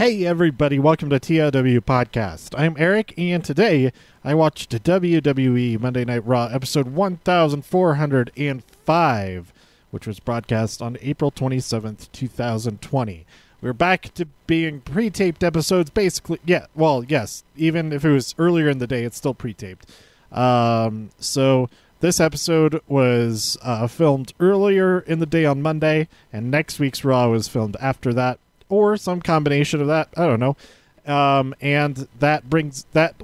Hey everybody, welcome to TLW Podcast. I'm Eric, and today I watched WWE Monday Night Raw episode 1405, which was broadcast on April 27th, 2020. We're back to being pre-taped episodes, basically. Yeah, well, yes, even if it was earlier in the day, it's still pre-taped. So this episode was filmed earlier in the day on Monday, and next week's Raw was filmed after that, or some combination of that. I don't know. And that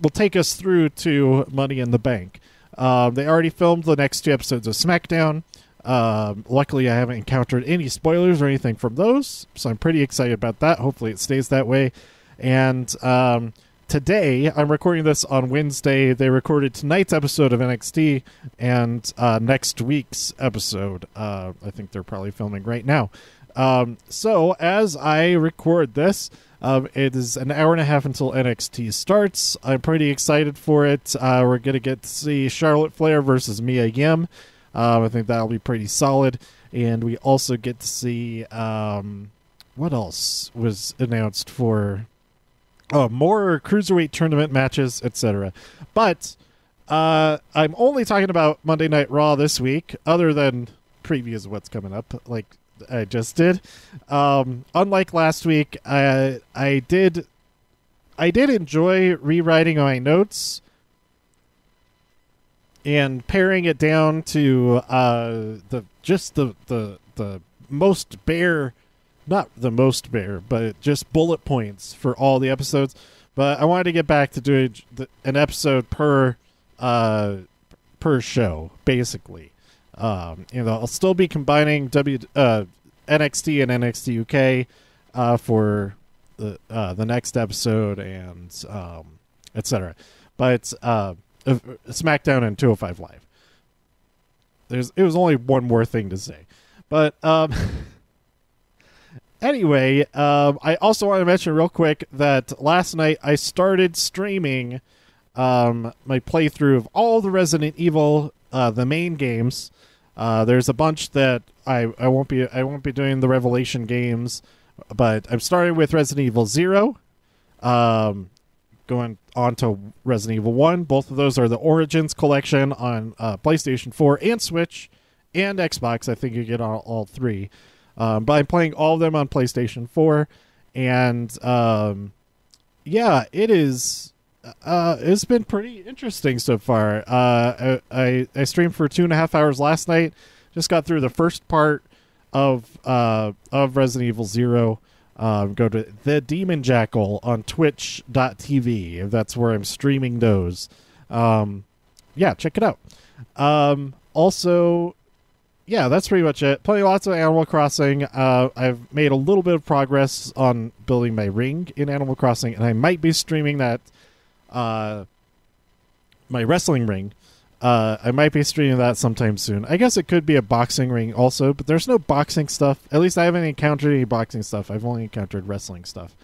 will take us through to Money in the Bank. They already filmed the next two episodes of SmackDown. Luckily, I haven't encountered any spoilers or anything from those, so I'm pretty excited about that. Hopefully it stays that way. And today, I'm recording this on Wednesday. They recorded tonight's episode of NXT and next week's episode. I think they're probably filming right now. So as I record this, it is an hour and a half until NXT starts. I'm pretty excited for it. We're going to get to see Charlotte Flair versus Mia Yim. I think that'll be pretty solid. And we also get to see, what else was announced for more Cruiserweight tournament matches, etc. But I'm only talking about Monday Night Raw this week, other than previews of what's coming up, like I just did. Unlike last week, I did enjoy rewriting my notes and paring it down to the most bare, not the most bare, but just bullet points for all the episodes. But I wanted to get back to doing an episode per show, basically. I'll still be combining NXT and NXT UK for the next episode and etc. But SmackDown and 205 Live. It was only one more thing to say, but anyway, I also want to mention real quick that last night I started streaming my playthrough of all the Resident Evil the main games. There's a bunch that I won't be doing the Revelation games, but I'm starting with Resident Evil 0, going on to Resident Evil 1. Both of those are the Origins collection on PlayStation 4 and Switch and Xbox. I think you get all three. But I'm playing all of them on PlayStation 4, and yeah, it is. It's been pretty interesting so far. I streamed for 2.5 hours last night. Just got through the first part of Resident Evil 0. Go to The Demon Jackal on twitch.tv. That's where I'm streaming those. Yeah, check it out. Also, yeah, that's pretty much it. Playing lots of Animal Crossing. I've made a little bit of progress on building my ring in Animal Crossing, and I might be streaming that. My wrestling ring. I might be streaming that sometime soon. I guess it could be a boxing ring also, but there's no boxing stuff. At least I haven't encountered any boxing stuff. I've only encountered wrestling stuff.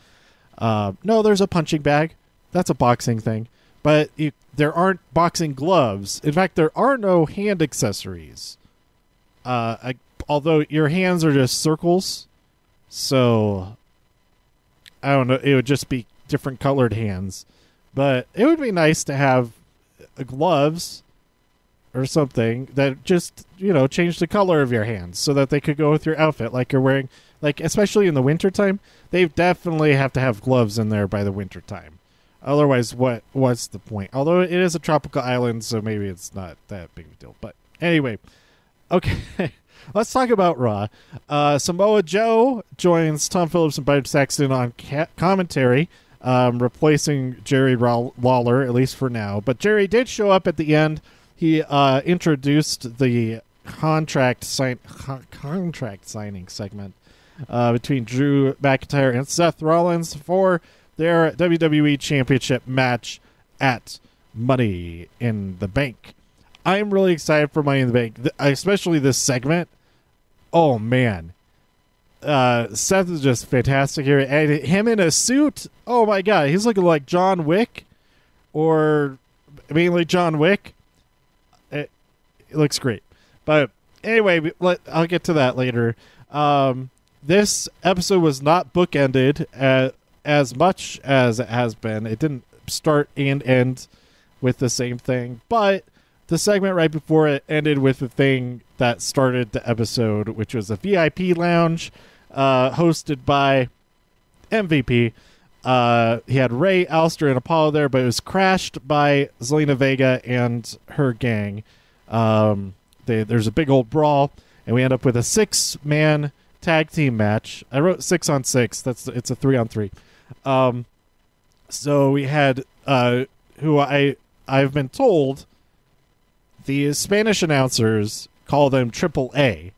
No, there's a punching bag. That's a boxing thing. But there aren't boxing gloves. In fact, there are no hand accessories. Although your hands are just circles. So, I don't know. It would just be different colored hands. But it would be nice to have gloves or something that just, change the color of your hands so that they could go with your outfit like you're wearing. Like, especially in the wintertime, they definitely have to have gloves in there by the wintertime. Otherwise, what's the point? Although it is a tropical island, so maybe it's not that big of a deal. But anyway, okay, let's talk about Raw. Samoa Joe joins Tom Phillips and Byron Saxton on commentary. Replacing Jerry Lawler, at least for now. But Jerry did show up at the end. He introduced the contract signing segment between Drew McIntyre and Seth Rollins for their WWE Championship match at Money in the Bank. I'm really excited for Money in the Bank, especially this segment. Oh, man. Seth is just fantastic here, and him in a suit. Oh my god, he's looking like John Wick, or mainly John Wick. It looks great, but anyway, I'll get to that later. This episode was not bookended as much as it has been. It didn't start and end with the same thing, but the segment right before it ended with the thing that started the episode, which was a VIP lounge hosted by MVP. He had Ray, Alistair, and Apollo there, but it was crashed by Zelina Vega and her gang. There's a big old brawl, and we end up with a 6-man tag team match. I wrote 6-on-6. It's a 3-on-3. So we had who I've been told the Spanish announcers call them Triple A,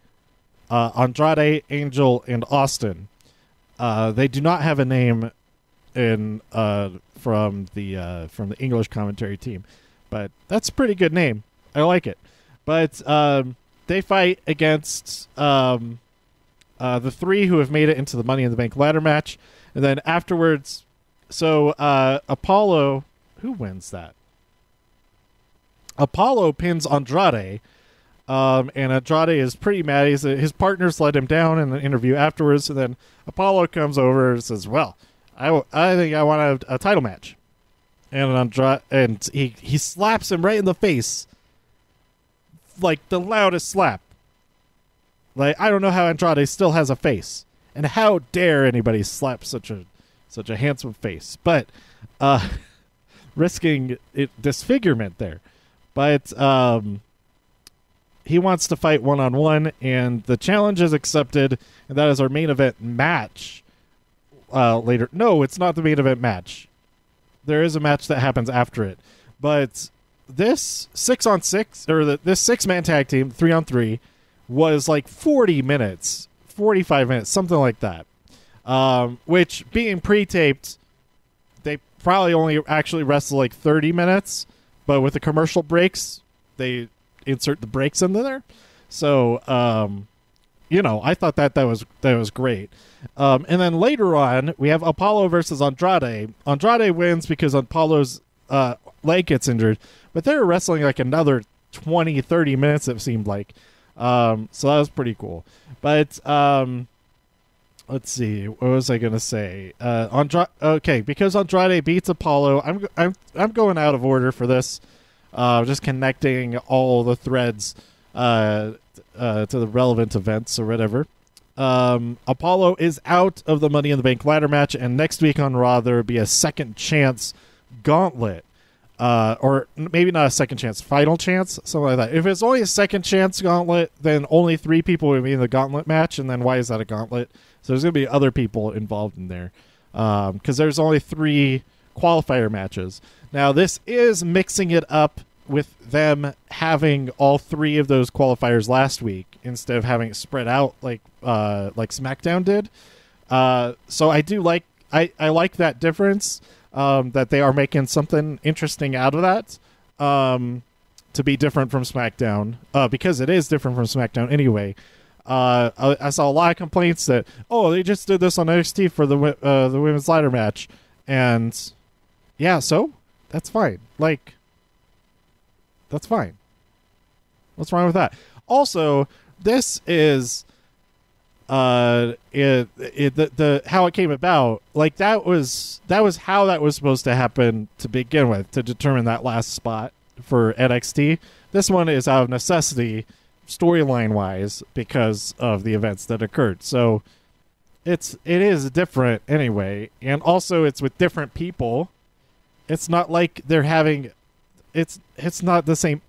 Andrade, Angel, and Austin. They do not have a name in from the English commentary team, but that's a pretty good name. I like it. But they fight against the 3 who have made it into the Money in the Bank ladder match, and then afterwards, so Apollo, who wins that? Apollo pins Andrade, and Andrade is pretty mad. His partners let him down in the interview afterwards, and then Apollo comes over and says, well, I think I want a title match. And he slaps him right in the face, like the loudest slap. Like, I don't know how Andrade still has a face, and how dare anybody slap such a handsome face, but risking disfigurement there. But he wants to fight one-on-one, and the challenge is accepted, and that is our main event match later. No, it's not the main event match. There is a match that happens after it. But this 6-on-6, or this 6-man tag team, 3-on-3, was like 40 minutes, 45 minutes, something like that. Which, being pre-taped, they probably only actually wrestle like 30 minutes. But with the commercial breaks, they insert the breaks into there. So, I thought that was great. And then later on, we have Apollo versus Andrade. Andrade wins because Apollo's leg gets injured. But they were wrestling like another 20, 30 minutes, it seemed like. So that was pretty cool. But let's see, what was I gonna say? Okay, because Andrade beats Apollo, I'm going out of order for this. Just connecting all the threads to the relevant events or whatever. Apollo is out of the Money in the Bank ladder match, and next week on Raw there will be a second chance gauntlet. Or maybe not a second chance, final chance, something like that. If it's only a second chance gauntlet, then only 3 people will be in the gauntlet match, and then why is that a gauntlet? So there's going to be other people involved in there, because there's only 3 qualifier matches. Now, this is mixing it up with them having all 3 of those qualifiers last week instead of having it spread out like SmackDown did. So I do like I like that difference. That they are making something interesting out of that, to be different from SmackDown, because it is different from SmackDown anyway. I saw a lot of complaints that, they just did this on NXT for the women's ladder match, and yeah, so that's fine. Like, that's fine. What's wrong with that? Also, this is the how it came about, like that was how that was supposed to happen to begin with, to determine that last spot for NXT. This one is out of necessity, storyline wise, because of the events that occurred. So it is different anyway, and also it's with different people. It's not like they're having it's not the same.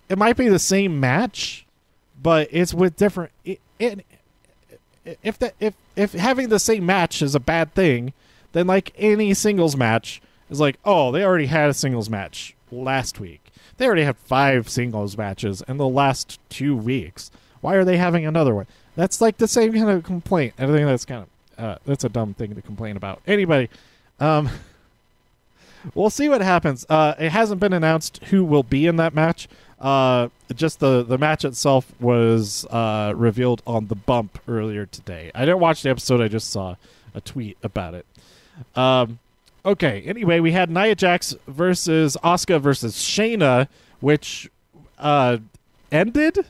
It might be the same match, but it's with different. If having the same match is a bad thing, then like any singles match is like, they already had a singles match last week. They already had 5 singles matches in the last 2 weeks. Why are they having another one? That's like the same kind of complaint. I think that's kind of that's a dumb thing to complain about. Anybody, we'll see what happens. It hasn't been announced who will be in that match. Just the match itself was revealed on The Bump earlier today. I didn't watch the episode. I just saw a tweet about it. Okay, anyway, we had Nia Jax versus Asuka versus Shayna, which ended.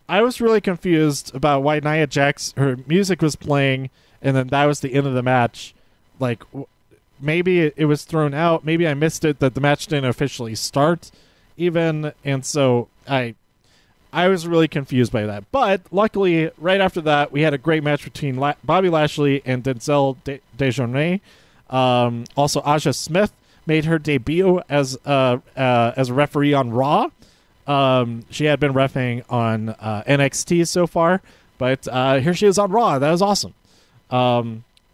I was really confused about why Nia Jax, her music was playing, and then that was the end of the match. Like, maybe it was thrown out. Maybe I missed it that the match didn't officially start even. And so I was really confused by that. But luckily, right after that, we had a great match between Bobby Lashley and Denzel Dejournay. Also, Aja Smith made her debut as a referee on Raw. She had been reffing on NXT so far, but here she is on Raw. That was awesome.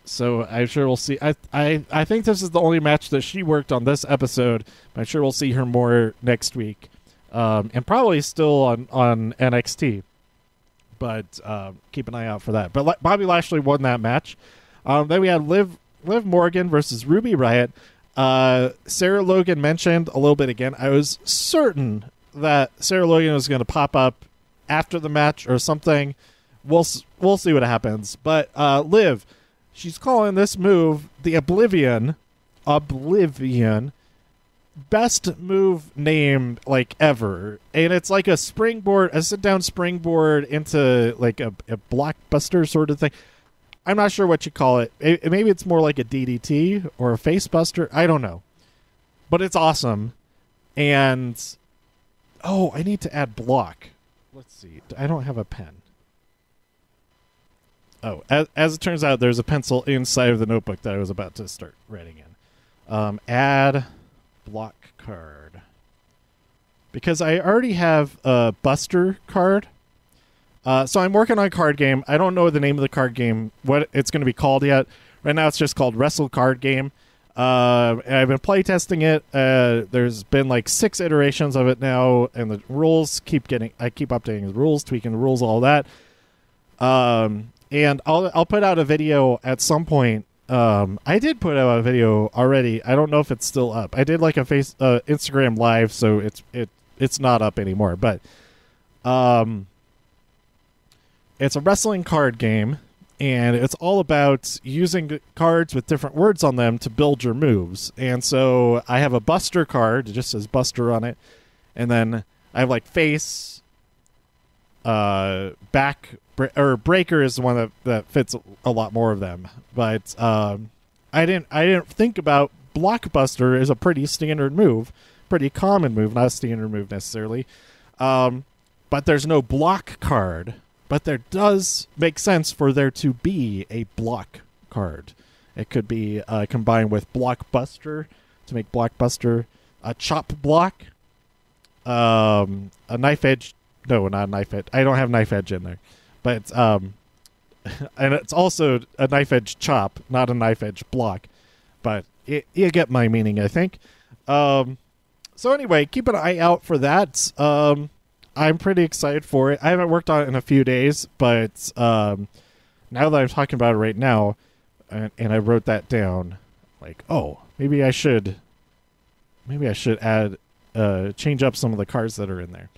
So I'm sure we'll see. I think this is the only match that she worked on this episode. But I'm sure we'll see her more next week, and probably still on NXT. But keep an eye out for that. But Bobby Lashley won that match. Then we had Liv Morgan versus Ruby Riott. Sarah Logan mentioned a little bit again. I was certain that Sarah Logan was going to pop up after the match or something. We'll see what happens. But Liv, she's calling this move the Oblivion. Best move name like ever. And it's like a sit-down springboard into like a blockbuster sort of thing. I'm not sure what you call it. Maybe it's more like a DDT or a facebuster. I don't know. But it's awesome. And, I need to add block. Let's see. I don't have a pen. Oh, as it turns out, there's a pencil inside of the notebook that I was about to start writing in. Add block card. Because I already have a Buster card. So I'm working on a card game. I don't know the name of the card game, what it's going to be called yet. Right now it's just called Wrestle Card Game. I've been playtesting it. There's been like 6 iterations of it now, and the rules I keep updating the rules, tweaking the rules, all that. And I'll put out a video at some point. I did put out a video already. I don't know if it's still up. I did like a Instagram live, so it's not up anymore. But it's a wrestling card game, and it's all about using cards with different words on them to build your moves. And so I have a Buster card. It just says Buster on it. And then I have like face, back, or breaker is the one that fits a lot more of them. But I didn't think about blockbuster as a pretty standard move, pretty common move, not a standard move necessarily. But there's no block card. But there does make sense for there to be a block card. It could be combined with Blockbuster to make Blockbuster a chop block, a knife edge. No, not a knife edge. I don't have knife edge in there, but and it's also a knife edge chop, not a knife edge block. But you get my meaning, I think. So anyway, keep an eye out for that. I'm pretty excited for it. I haven't worked on it in a few days, but now that I'm talking about it right now, and I wrote that down, like, maybe I should add, change up some of the cards that are in there.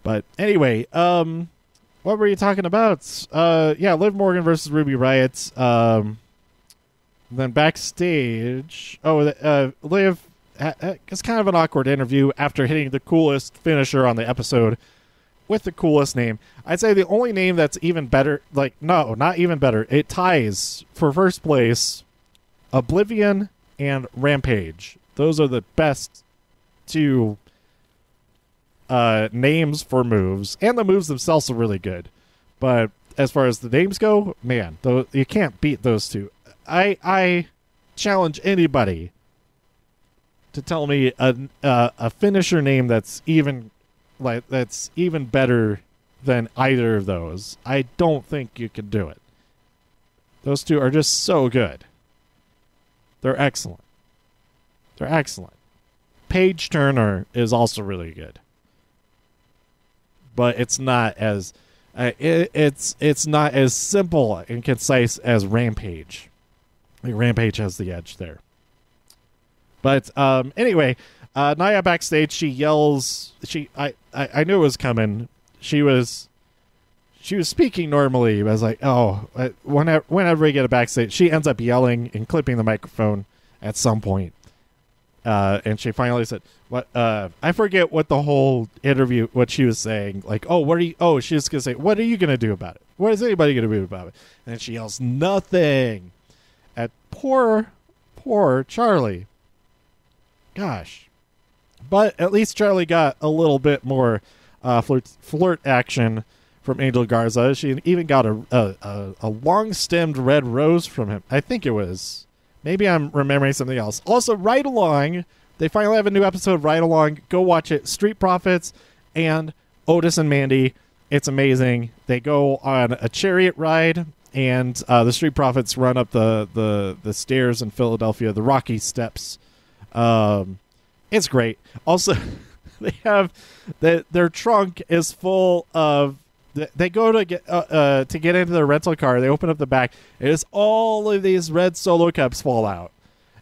But anyway, what were you talking about? Liv Morgan versus Ruby Riott. Then backstage, Liv. It's kind of an awkward interview after hitting the coolest finisher on the episode with the coolest name. I'd say the only name that's even better, not even better, it ties for first place Oblivion and Rampage. Those are the best 2 names for moves, and the moves themselves are really good. But as far as the names go, man, you can't beat those 2. I challenge anybody to tell me a finisher name that's even better than either of those. I don't think you can do it. Those 2 are just so good. They're excellent. Paige Turner is also really good, but it's not as it's not as simple and concise as Rampage. I think Rampage has the edge there. But anyway, Nia backstage, she yells. I knew it was coming. She was speaking normally. I was like, whenever we get a backstage, she ends up yelling and clipping the microphone at some point. And she finally said, "What? I forget what the whole interview, what she was saying. Like, oh, what are you? Oh, she was gonna say, what are you gonna do about it? What is anybody gonna do about it?" And then she yells, "Nothing!" At poor Charlie. Gosh, but at least Charlie got a little bit more flirt action from Angel Garza. She even got a long-stemmed red rose from him. I think it was. Maybe I'm remembering something else. Also, Ride Along. They finally have a new episode of Ride Along. Go watch it. Street Profits and Otis and Mandy. It's amazing. They go on a chariot ride, and the Street Profits run up the stairs in Philadelphia, the Rocky Steps. It's great. Also, they have their trunk is full of. They go to get into their rental car. They open up the back. It is all of these red Solo cups fall out,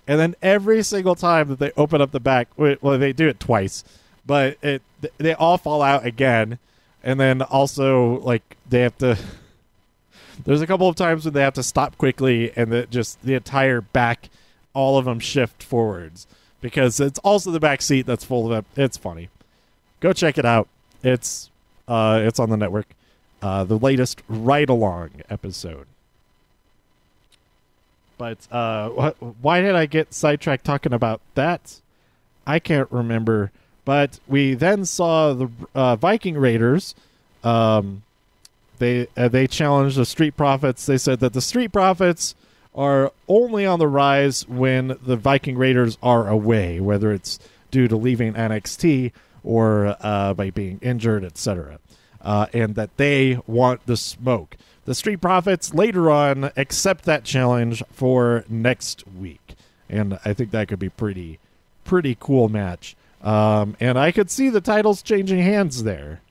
and then every single time that they open up the back, well, they do it twice, but they all fall out again, and then also like they have to. There's a couple of times when they have to stop quickly, and the entire back, all of them shift forwards because it's also the back seat that's full of them. It's funny. Go check it out. It's on the network. The latest Ride Along episode. But why did I get sidetracked talking about that? I can't remember. But we then saw the Viking Raiders. They challenged the Street Profits. They said that the Street Profits are only on the rise when the Viking Raiders are away, whether it's due to leaving NXT or by being injured, etc. And that they want the smoke. The Street Profits later on accept that challenge for next week, and I think that could be pretty cool match. And I could see the titles changing hands there.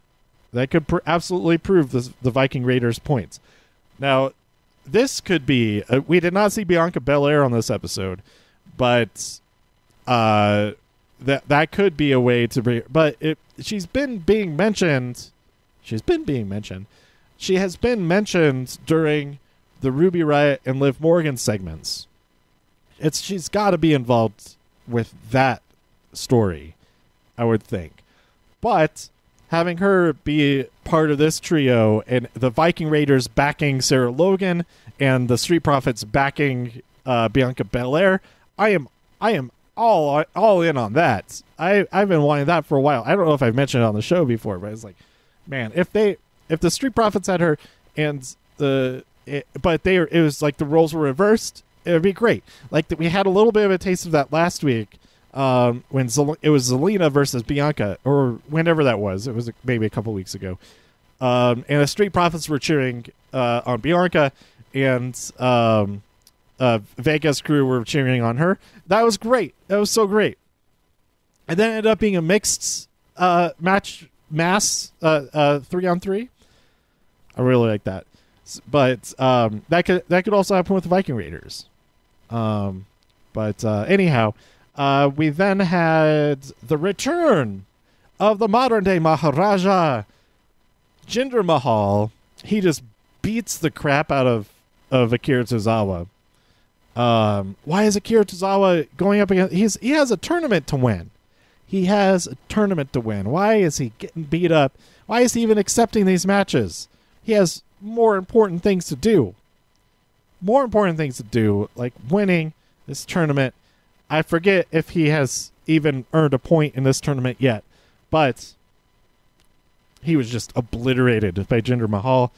That could absolutely prove the Viking Raiders' points. Now, this could be. We did not see Bianca Belair on this episode, but that could be a way to bring. But she's been being mentioned. She has been mentioned during the Ruby Riott and Liv Morgan segments. She's got to be involved with that story, I would think. But having her be part of this trio and the Viking Raiders backing Sarah Logan and the Street Profits backing Bianca Belair, I am all in on that. I've been wanting that for a while. I don't know if I've mentioned it on the show before, but it's like, man, if the Street Profits had her and it was like the roles were reversed, it would be great. Like we had a little bit of a taste of that last week when it was Zelina versus Bianca, or whenever that was. It was maybe a couple weeks ago. And the Street Profits were cheering on Bianca, and Vega's crew were cheering on her. That was great. That was so great. And then it ended up being a mixed match. Mass 3-on-3. I really like that, but that could also happen with the Viking Raiders. But anyhow, we then had the return of the modern day Maharaja, Jinder Mahal. He just beats the crap out of Akira Tozawa. Why is Akira Tozawa going up against? He has a tournament to win. He has a tournament to win. Why is he getting beat up? Why is he even accepting these matches? He has more important things to do. Like winning this tournament. I forget if he has even earned a point in this tournament yet, but he was just obliterated by Jinder Mahal.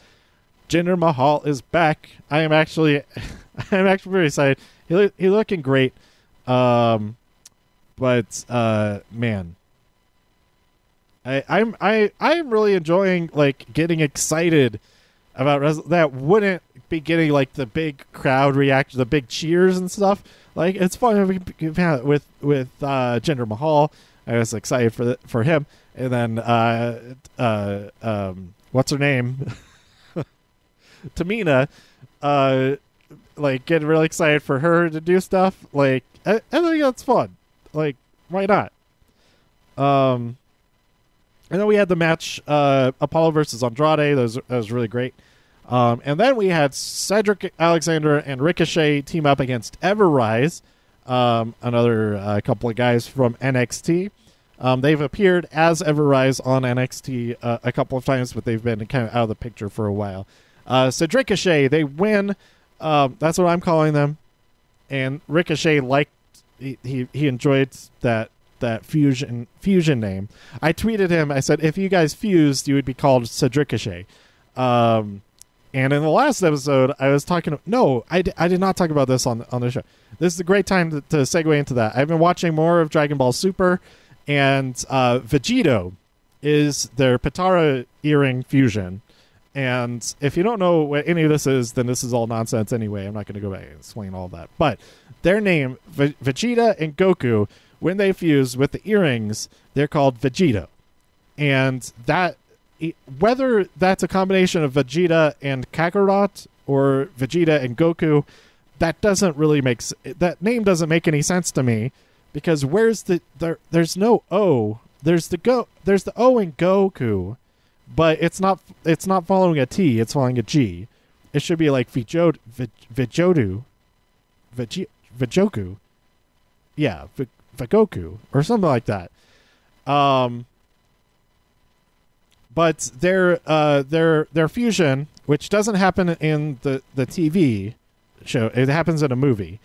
Jinder Mahal is back. I'm actually very excited. He's looking great. But man, I'm really enjoying like getting excited about that. Wouldn't be getting like the big crowd reaction, the big cheers and stuff. Like it's fun with Jinder Mahal. I was excited for him, and then what's her name, Tamina, like getting really excited for her to do stuff. Like I think that's fun. Like, why not? And then we had the match, Apollo versus Andrade. That was really great. And then we had Cedric Alexander and Ricochet team up against Everrise. another couple of guys from NXT. They've appeared as Everrise on NXT a couple of times, but they've been kind of out of the picture for a while. Ricochet, they win. That's what I'm calling them. And Ricochet liked he enjoyed that fusion name. I tweeted him. I said, if you guys fused, you would be called Ricochet. And in the last episode, I was talking. No, I did not talk about this on the show. This is a great time to segue into that. I've been watching more of Dragon Ball Super, and Vegito is their Patara earring fusion. And if you don't know what any of this is, then this is all nonsense anyway. I'm not going to go back and explain all that. But their name, Vegeta and Goku, when they fuse with the earrings, they're called Vegito. And that, whether that's a combination of Vegeta and Kakarot or Vegeta and Goku, that doesn't really that name doesn't make any sense to me, because there's no O. There's the O in Goku. But it's not following a T, it's following a G. It should be like Vijodu. Yeah, Vagoku, or something like that. But their fusion, which doesn't happen in the TV show, it happens in a movie.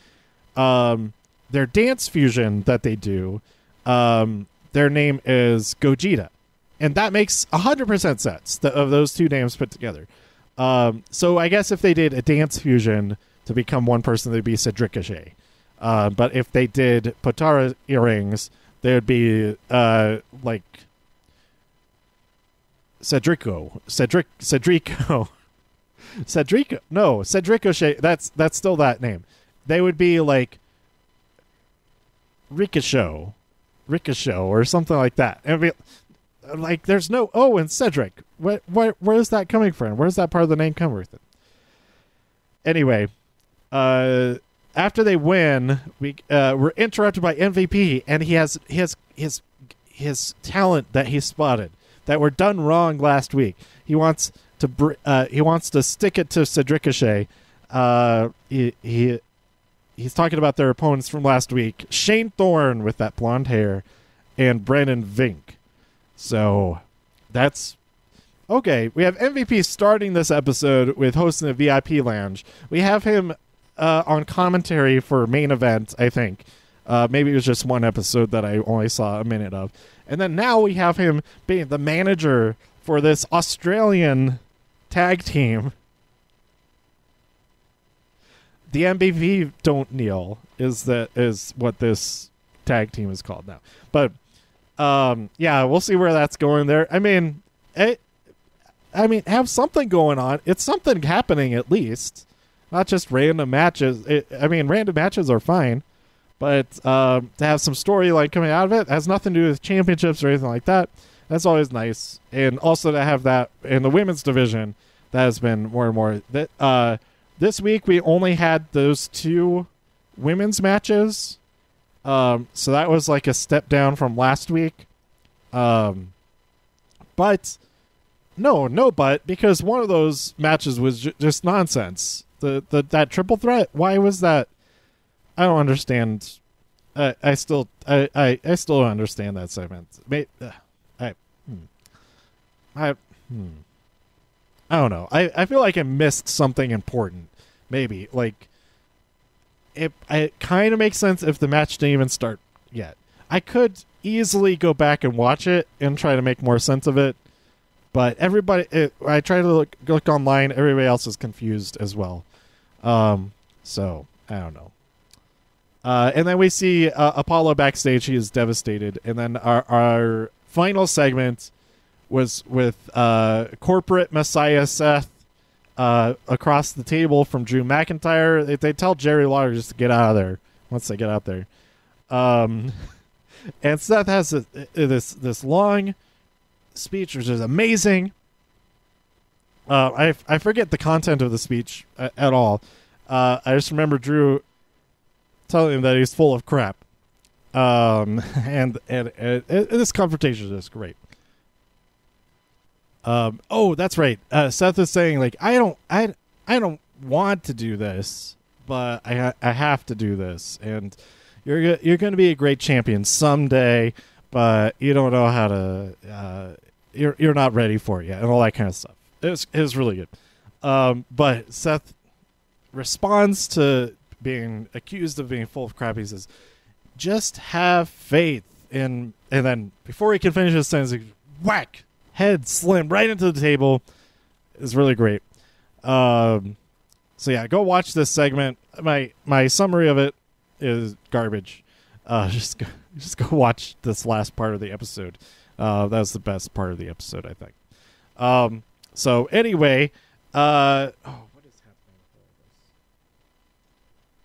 Their dance fusion that they do, their name is Gogeta. And that makes 100% sense of those two names put together. So I guess if they did a dance fusion to become one person, they'd be Ricochet. But if they did Potara earrings, they would be like Cedrico. No, Ricochet. That's still that name. They would be like Ricochet or something like that. It'd be like, there's no O in Cedric. Where is that coming from? Where's that part of the name coming with it? Anyway, after they win, we're interrupted by MVP, and he has his talent that he spotted that were done wrong last week. He wants to stick it to Ricochet. He's talking about their opponents from last week: Shane Thorne with that blonde hair, and Brandon Vink. So that's okay. We have MVP starting this episode with hosting the VIP lounge. We have him on commentary for main event, I think. Maybe it was just one episode that I only saw a minute of. And then now we have him being the manager for this Australian tag team. The MVP Don't Kneel is what this tag team is called now. But yeah, we'll see where that's going there. I mean, have something going on. It's something happening at least, not just random matches. Random matches are fine, but to have some storyline coming out of it has nothing to do with championships or anything like that. That's always nice, and also to have that in the women's division, that has been more and more. This week we only had those two women's matches. So that was like a step down from last week. But because one of those matches was just nonsense. That triple threat. Why was that? I don't understand. I still don't understand that segment. I don't know. I feel like I missed something important. Maybe like. It kind of makes sense if the match didn't even start yet. I could easily go back and watch it and try to make more sense of it, but I try to look online. Everybody else is confused as well. So I don't know. And then we see Apollo backstage. He is devastated. And then our final segment was with corporate Messiah Seth. Across the table from Drew McIntyre. They tell Jerry Lawler just to get out of there once they get out there. And Seth has this long speech, which is amazing. I forget the content of the speech at all. I just remember Drew telling him that he's full of crap. And this confrontation is just great. That's right. Seth is saying, like, I don't want to do this, but I have to do this. And you're going to be a great champion someday, but you don't know how to. You're not ready for it yet, and all that kind of stuff. It was really good. But Seth responds to being accused of being full of crap. He says, "Just have faith in," and then before he can finish his sentence, he, whack, head slammed right into the table. It's really great. So yeah, go watch this segment. My summary of it is garbage. Just go watch this last part of the episode. That was the best part of the episode, I think. So anyway, what is happening with all this?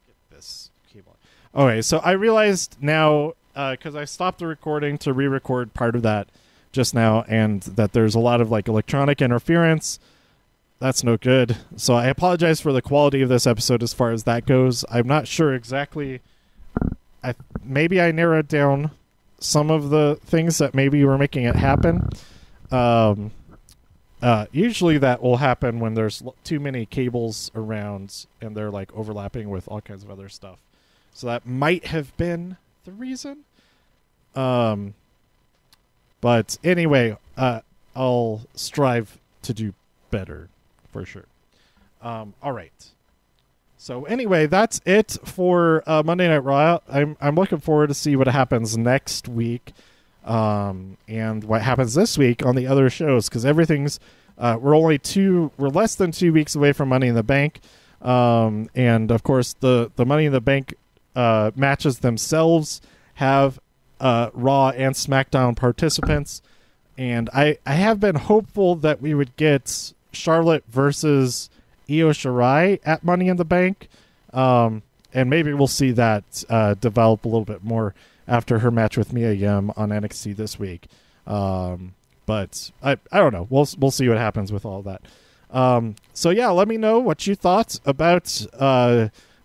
Get this cable. Okay, so I realized now, because I stopped the recording to re-record part of that just now, and that there's a lot of like electronic interference. That's no good. So I apologize for the quality of this episode as far as that goes. I'm not sure exactly. Maybe I narrowed down some of the things that maybe were making it happen. Usually that will happen when there's too many cables around and they're like overlapping with all kinds of other stuff. So that might have been the reason. But anyway, I'll strive to do better for sure. All right. So anyway, that's it for Monday Night Raw. I'm looking forward to see what happens next week, and what happens this week on the other shows, because everything's we're less than 2 weeks away from Money in the Bank, and of course the Money in the Bank matches themselves have Raw and SmackDown participants, and I have been hopeful that we would get Charlotte versus Io Shirai at Money in the Bank, and maybe we'll see that develop a little bit more after her match with Mia Yim on NXT this week. But I don't know. We'll see what happens with all that. So yeah, let me know what you thought about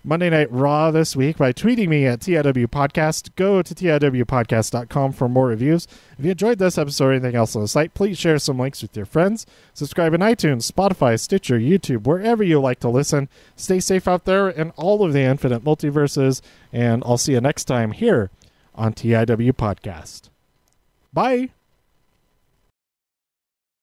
Monday Night Raw this week by tweeting me at TIW Podcast. Go to TIWpodcast.com for more reviews. If you enjoyed this episode or anything else on the site, please share some links with your friends. Subscribe in iTunes, Spotify, Stitcher, YouTube, wherever you like to listen. Stay safe out there in all of the infinite multiverses, and I'll see you next time here on TIW Podcast. Bye!